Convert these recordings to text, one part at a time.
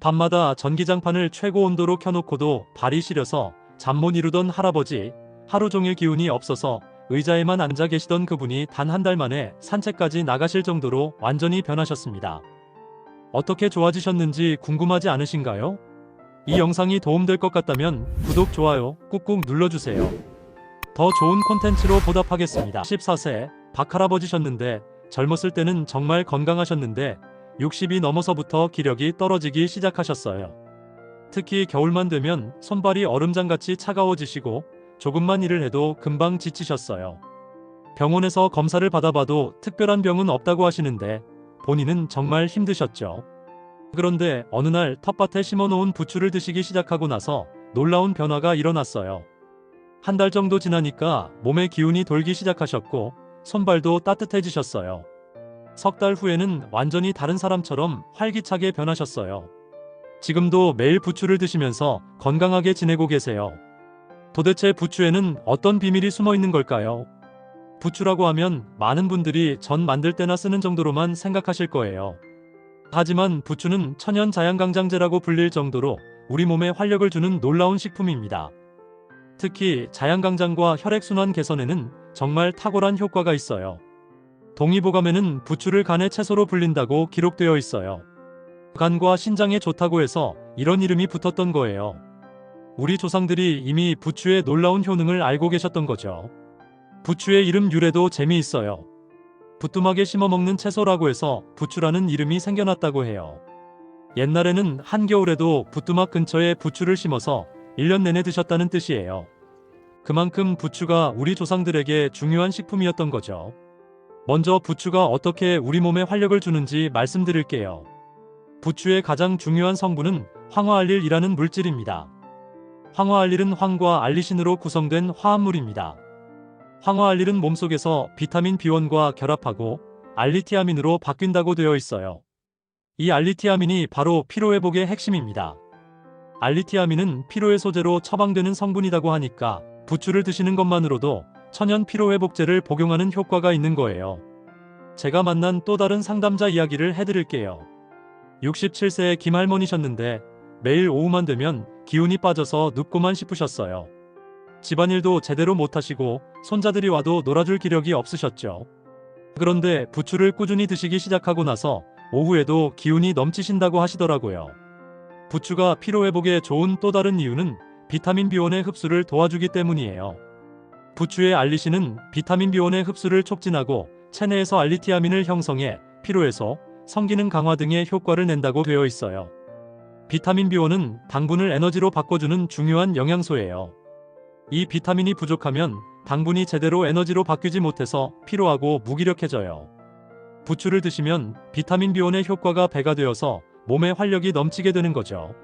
밤마다 전기장판을 최고 온도로 켜놓고도 발이 시려서 잠 못 이루던 할아버지, 하루 종일 기운이 없어서 의자에만 앉아 계시던 그분이 단 한 달 만에 산책까지 나가실 정도로 완전히 변하셨습니다. 어떻게 좋아지셨는지 궁금하지 않으신가요? 이 영상이 도움될 것 같다면 구독, 좋아요 꾹꾹 눌러주세요. 더 좋은 콘텐츠로 보답하겠습니다. 14세 박할아버지셨는데 젊었을 때는 정말 건강하셨는데 60이 넘어서부터 기력이 떨어지기 시작하셨어요. 특히 겨울만 되면 손발이 얼음장같이 차가워지시고 조금만 일을 해도 금방 지치셨어요. 병원에서 검사를 받아봐도 특별한 병은 없다고 하시는데 본인은 정말 힘드셨죠. 그런데 어느 날 텃밭에 심어놓은 부추를 드시기 시작하고 나서 놀라운 변화가 일어났어요. 한 달 정도 지나니까 몸에 기운이 돌기 시작하셨고 손발도 따뜻해지셨어요. 석 달 후에는 완전히 다른 사람처럼 활기차게 변하셨어요. 지금도 매일 부추를 드시면서 건강하게 지내고 계세요. 도대체 부추에는 어떤 비밀이 숨어 있는 걸까요? 부추라고 하면 많은 분들이 전 만들 때나 쓰는 정도로만 생각하실 거예요. 하지만 부추는 천연 자양강장제라고 불릴 정도로 우리 몸에 활력을 주는 놀라운 식품입니다. 특히 자양강장과 혈액순환 개선에는 정말 탁월한 효과가 있어요. 동의보감에는 부추를 간의 채소로 불린다고 기록되어 있어요. 간과 신장에 좋다고 해서 이런 이름이 붙었던 거예요. 우리 조상들이 이미 부추의 놀라운 효능을 알고 계셨던 거죠. 부추의 이름 유래도 재미있어요. 부뚜막에 심어먹는 채소라고 해서 부추라는 이름이 생겨났다고 해요. 옛날에는 한겨울에도 부뚜막 근처에 부추를 심어서 1년 내내 드셨다는 뜻이에요. 그만큼 부추가 우리 조상들에게 중요한 식품이었던 거죠. 먼저 부추가 어떻게 우리 몸에 활력을 주는지 말씀드릴게요. 부추의 가장 중요한 성분은 황화알릴이라는 물질입니다. 황화알릴은 황과 알리신으로 구성된 화합물입니다. 황화알릴은 몸속에서 비타민 B1과 결합하고 알리티아민으로 바뀐다고 되어 있어요. 이 알리티아민이 바로 피로회복의 핵심입니다. 알리티아민은 피로의 소재로 처방되는 성분이라고 하니까 부추를 드시는 것만으로도 천연 피로회복제를 복용하는 효과가 있는 거예요. 제가 만난 또 다른 상담자 이야기를 해드릴게요. 67세의 김할머니셨는데 매일 오후만 되면 기운이 빠져서 눕고만 싶으셨어요. 집안일도 제대로 못하시고 손자들이 와도 놀아줄 기력이 없으셨죠. 그런데 부추를 꾸준히 드시기 시작하고 나서 오후에도 기운이 넘치신다고 하시더라고요. 부추가 피로회복에 좋은 또 다른 이유는 비타민 B1의 흡수를 도와주기 때문이에요. 부추의 알리신은 비타민 B1의 흡수를 촉진하고 체내에서 알리티아민을 형성해 피로해소, 성기능 강화 등의 효과를 낸다고 되어 있어요. 비타민 B1은 당분을 에너지로 바꿔주는 중요한 영양소예요. 이 비타민이 부족하면 당분이 제대로 에너지로 바뀌지 못해서 피로하고 무기력해져요. 부추를 드시면 비타민 B1의 효과가 배가 되어서 몸에 활력이 넘치게 되는 거죠.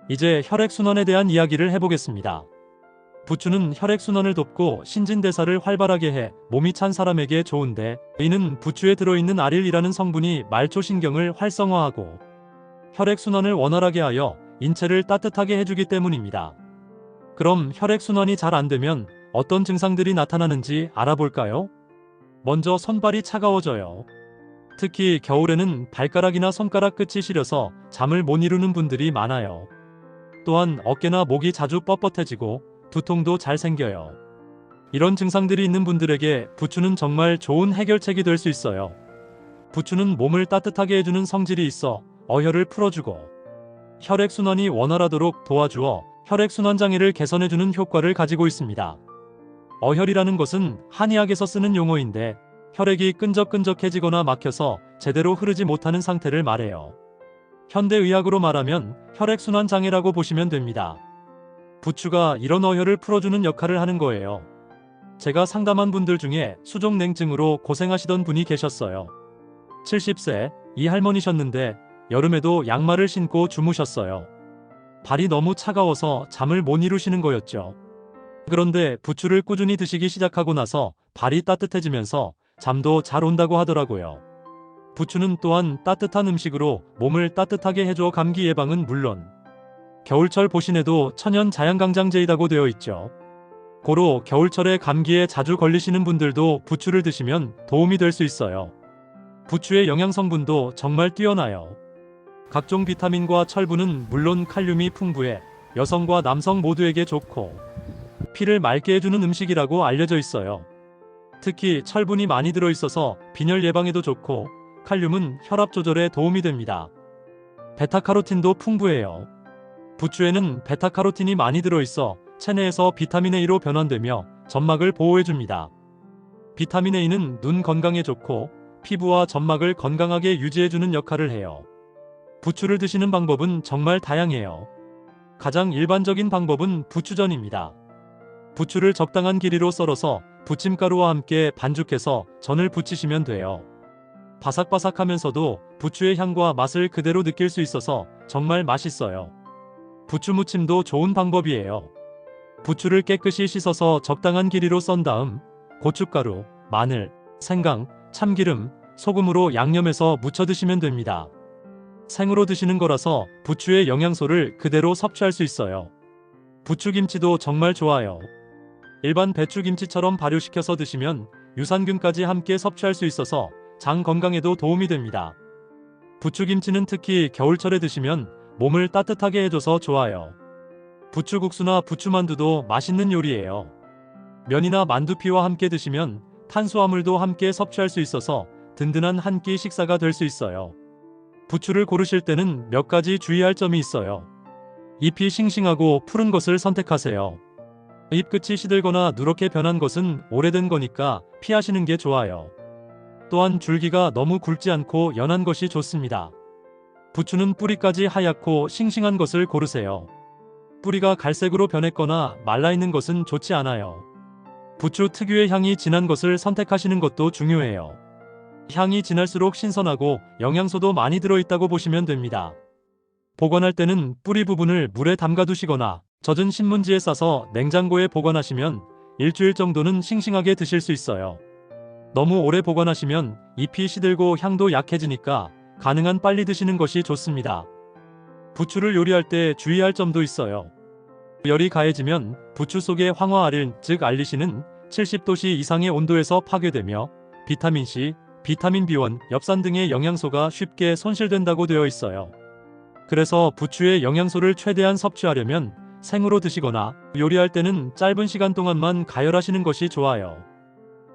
이제 혈액순환에 대한 이야기를 해보겠습니다. 부추는 혈액순환을 돕고 신진대사를 활발하게 해 몸이 찬 사람에게 좋은데 이는 부추에 들어있는 아릴이라는 성분이 말초신경을 활성화하고 혈액순환을 원활하게 하여 인체를 따뜻하게 해주기 때문입니다. 그럼 혈액순환이 잘 안되면 어떤 증상들이 나타나는지 알아볼까요? 먼저 손발이 차가워져요. 특히 겨울에는 발가락이나 손가락 끝이 시려서 잠을 못 이루는 분들이 많아요. 또한 어깨나 목이 자주 뻣뻣해지고 두통도 잘 생겨요. 이런 증상들이 있는 분들에게 부추는 정말 좋은 해결책이 될 수 있어요. 부추는 몸을 따뜻하게 해주는 성질이 있어 어혈을 풀어주고 혈액순환이 원활하도록 도와주어 혈액순환장애를 개선해주는 효과를 가지고 있습니다. 어혈이라는 것은 한의학에서 쓰는 용어인데 혈액이 끈적끈적해지거나 막혀서 제대로 흐르지 못하는 상태를 말해요. 현대의학으로 말하면 혈액순환장애라고 보시면 됩니다. 부추가 이런 어혈을 풀어주는 역할을 하는 거예요. 제가 상담한 분들 중에 수족냉증으로 고생하시던 분이 계셨어요. 70세 이 할머니셨는데 여름에도 양말을 신고 주무셨어요. 발이 너무 차가워서 잠을 못 이루시는 거였죠. 그런데 부추를 꾸준히 드시기 시작하고 나서 발이 따뜻해지면서 잠도 잘 온다고 하더라고요. 부추는 또한 따뜻한 음식으로 몸을 따뜻하게 해줘 감기 예방은 물론 겨울철 보신에도 천연 자양강장제이라고 되어 있죠. 고로 겨울철에 감기에 자주 걸리시는 분들도 부추를 드시면 도움이 될 수 있어요. 부추의 영양성분도 정말 뛰어나요. 각종 비타민과 철분은 물론 칼륨이 풍부해 여성과 남성 모두에게 좋고 피를 맑게 해주는 음식이라고 알려져 있어요. 특히 철분이 많이 들어있어서 빈혈 예방에도 좋고 칼륨은 혈압 조절에 도움이 됩니다. 베타카로틴도 풍부해요. 부추에는 베타카로틴이 많이 들어있어 체내에서 비타민 A로 변환되며 점막을 보호해줍니다. 비타민 A는 눈 건강에 좋고 피부와 점막을 건강하게 유지해주는 역할을 해요. 부추를 드시는 방법은 정말 다양해요. 가장 일반적인 방법은 부추전입니다. 부추를 적당한 길이로 썰어서 부침가루와 함께 반죽해서 전을 부치시면 돼요. 바삭바삭하면서도 부추의 향과 맛을 그대로 느낄 수 있어서 정말 맛있어요. 부추 무침도 좋은 방법이에요. 부추를 깨끗이 씻어서 적당한 길이로 썬 다음 고춧가루, 마늘, 생강, 참기름, 소금으로 양념해서 무쳐 드시면 됩니다. 생으로 드시는 거라서 부추의 영양소를 그대로 섭취할 수 있어요. 부추김치도 정말 좋아요. 일반 배추김치처럼 발효시켜서 드시면 유산균까지 함께 섭취할 수 있어서 장 건강에도 도움이 됩니다. 부추김치는 특히 겨울철에 드시면 몸을 따뜻하게 해줘서 좋아요. 부추국수나 부추만두도 맛있는 요리예요. 면이나 만두피와 함께 드시면 탄수화물도 함께 섭취할 수 있어서 든든한 한 끼 식사가 될 수 있어요. 부추를 고르실 때는 몇 가지 주의할 점이 있어요. 잎이 싱싱하고 푸른 것을 선택하세요. 잎 끝이 시들거나 누렇게 변한 것은 오래된 거니까 피하시는 게 좋아요. 또한 줄기가 너무 굵지 않고 연한 것이 좋습니다. 부추는 뿌리까지 하얗고 싱싱한 것을 고르세요. 뿌리가 갈색으로 변했거나 말라있는 것은 좋지 않아요. 부추 특유의 향이 진한 것을 선택하시는 것도 중요해요. 향이 진할수록 신선하고 영양소도 많이 들어있다고 보시면 됩니다. 보관할 때는 뿌리 부분을 물에 담가 두시거나 젖은 신문지에 싸서 냉장고에 보관하시면 일주일 정도는 싱싱하게 드실 수 있어요. 너무 오래 보관하시면 잎이 시들고 향도 약해지니까 가능한 빨리 드시는 것이 좋습니다. 부추를 요리할 때 주의할 점도 있어요. 열이 가해지면 부추 속의 황화알일, 즉 알리신은 70도씨 이상의 온도에서 파괴되며 비타민C, 비타민 B1, 엽산 등의 영양소가 쉽게 손실된다고 되어 있어요. 그래서 부추의 영양소를 최대한 섭취하려면 생으로 드시거나 요리할 때는 짧은 시간 동안만 가열하시는 것이 좋아요.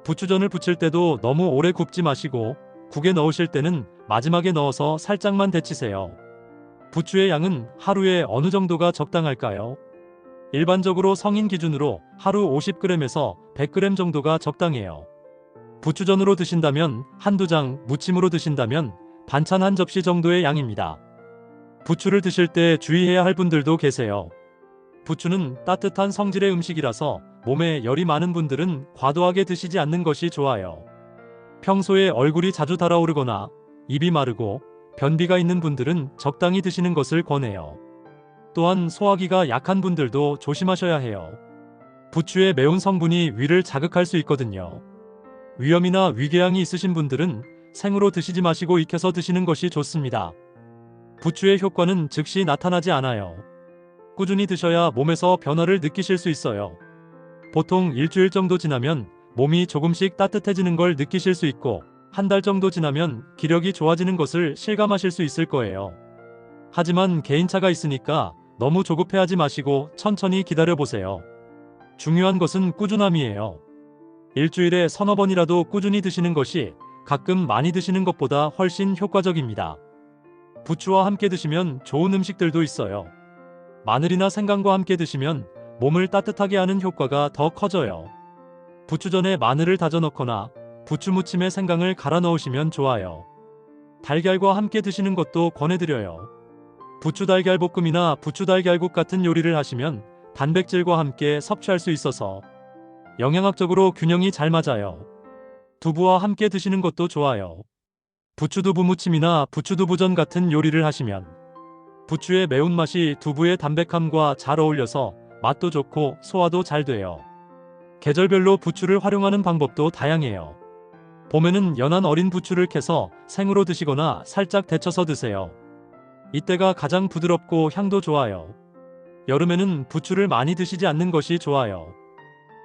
부추전을 부칠 때도 너무 오래 굽지 마시고 국에 넣으실 때는 마지막에 넣어서 살짝만 데치세요. 부추의 양은 하루에 어느 정도가 적당할까요? 일반적으로 성인 기준으로 하루 50g에서 100g 정도가 적당해요. 부추전으로 드신다면 한두 장, 무침으로 드신다면 반찬 한 접시 정도의 양입니다. 부추를 드실 때 주의해야 할 분들도 계세요. 부추는 따뜻한 성질의 음식이라서 몸에 열이 많은 분들은 과도하게 드시지 않는 것이 좋아요. 평소에 얼굴이 자주 달아오르거나 입이 마르고 변비가 있는 분들은 적당히 드시는 것을 권해요. 또한 소화기가 약한 분들도 조심하셔야 해요. 부추의 매운 성분이 위를 자극할 수 있거든요. 위염이나 위궤양이 있으신 분들은 생으로 드시지 마시고 익혀서 드시는 것이 좋습니다. 부추의 효과는 즉시 나타나지 않아요. 꾸준히 드셔야 몸에서 변화를 느끼실 수 있어요. 보통 일주일 정도 지나면 몸이 조금씩 따뜻해지는 걸 느끼실 수 있고 한 달 정도 지나면 기력이 좋아지는 것을 실감하실 수 있을 거예요. 하지만 개인차가 있으니까 너무 조급해하지 마시고 천천히 기다려보세요. 중요한 것은 꾸준함이에요. 일주일에 서너 번이라도 꾸준히 드시는 것이 가끔 많이 드시는 것보다 훨씬 효과적입니다. 부추와 함께 드시면 좋은 음식들도 있어요. 마늘이나 생강과 함께 드시면 몸을 따뜻하게 하는 효과가 더 커져요. 부추전에 마늘을 다져 넣거나 부추 무침에 생강을 갈아 넣으시면 좋아요. 달걀과 함께 드시는 것도 권해드려요. 부추 달걀 볶음이나 부추 달걀국 같은 요리를 하시면 단백질과 함께 섭취할 수 있어서 영양학적으로 균형이 잘 맞아요. 두부와 함께 드시는 것도 좋아요. 부추두부 무침이나 부추두부전 같은 요리를 하시면 부추의 매운맛이 두부의 담백함과 잘 어울려서 맛도 좋고 소화도 잘 돼요. 계절별로 부추를 활용하는 방법도 다양해요. 봄에는 연한 어린 부추를 캐서 생으로 드시거나 살짝 데쳐서 드세요. 이때가 가장 부드럽고 향도 좋아요. 여름에는 부추를 많이 드시지 않는 것이 좋아요.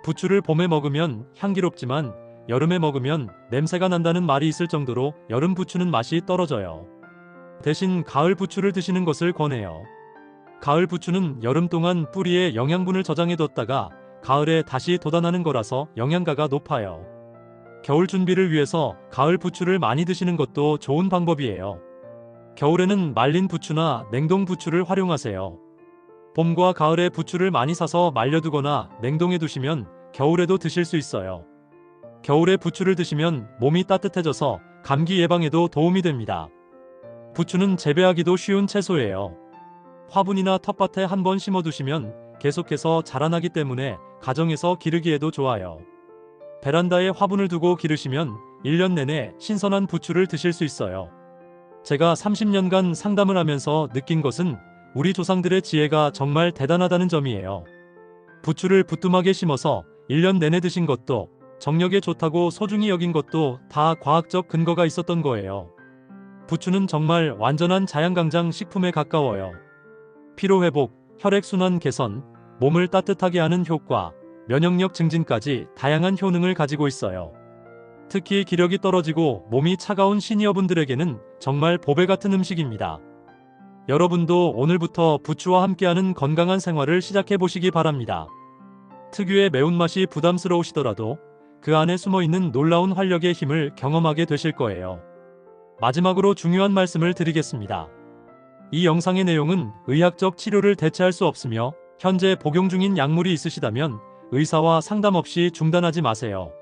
부추를 봄에 먹으면 향기롭지만 여름에 먹으면 냄새가 난다는 말이 있을 정도로 여름 부추는 맛이 떨어져요. 대신 가을 부추를 드시는 것을 권해요. 가을 부추는 여름 동안 뿌리에 영양분을 저장해뒀다가 가을에 다시 돋아나는 거라서 영양가가 높아요. 겨울 준비를 위해서 가을 부추를 많이 드시는 것도 좋은 방법이에요. 겨울에는 말린 부추나 냉동 부추를 활용하세요. 봄과 가을에 부추를 많이 사서 말려두거나 냉동해 두시면 겨울에도 드실 수 있어요. 겨울에 부추를 드시면 몸이 따뜻해져서 감기 예방에도 도움이 됩니다. 부추는 재배하기도 쉬운 채소예요. 화분이나 텃밭에 한번 심어두시면 계속해서 자라나기 때문에 가정에서 기르기에도 좋아요. 베란다에 화분을 두고 기르시면 1년 내내 신선한 부추를 드실 수 있어요. 제가 30년간 상담을 하면서 느낀 것은 우리 조상들의 지혜가 정말 대단하다는 점이에요. 부추를 부뚜막에 심어서 1년 내내 드신 것도, 정력에 좋다고 소중히 여긴 것도 다 과학적 근거가 있었던 거예요. 부추는 정말 완전한 자양강장 식품에 가까워요. 피로회복, 혈액순환 개선, 몸을 따뜻하게 하는 효과, 면역력 증진까지 다양한 효능을 가지고 있어요. 특히 기력이 떨어지고 몸이 차가운 시니어분들에게는 정말 보배 같은 음식입니다. 여러분도 오늘부터 부추와 함께하는 건강한 생활을 시작해 보시기 바랍니다. 특유의 매운맛이 부담스러우시더라도 그 안에 숨어있는 놀라운 활력의 힘을 경험하게 되실 거예요. 마지막으로 중요한 말씀을 드리겠습니다. 이 영상의 내용은 의학적 치료를 대체할 수 없으며 현재 복용 중인 약물이 있으시다면 의사와 상담 없이 중단하지 마세요.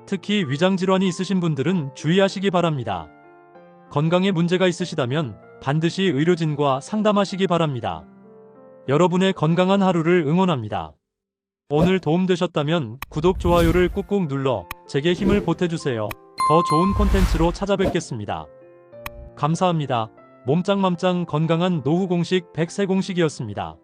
특히 위장질환이 있으신 분들은 주의하시기 바랍니다. 건강에 문제가 있으시다면 반드시 의료진과 상담하시기 바랍니다. 여러분의 건강한 하루를 응원합니다. 오늘 도움되셨다면 구독, 좋아요를 꾹꾹 눌러 제게 힘을 보태주세요. 더 좋은 콘텐츠로 찾아뵙겠습니다. 감사합니다. 몸짱맘짱 건강한 노후 공식 100세 공식이었습니다.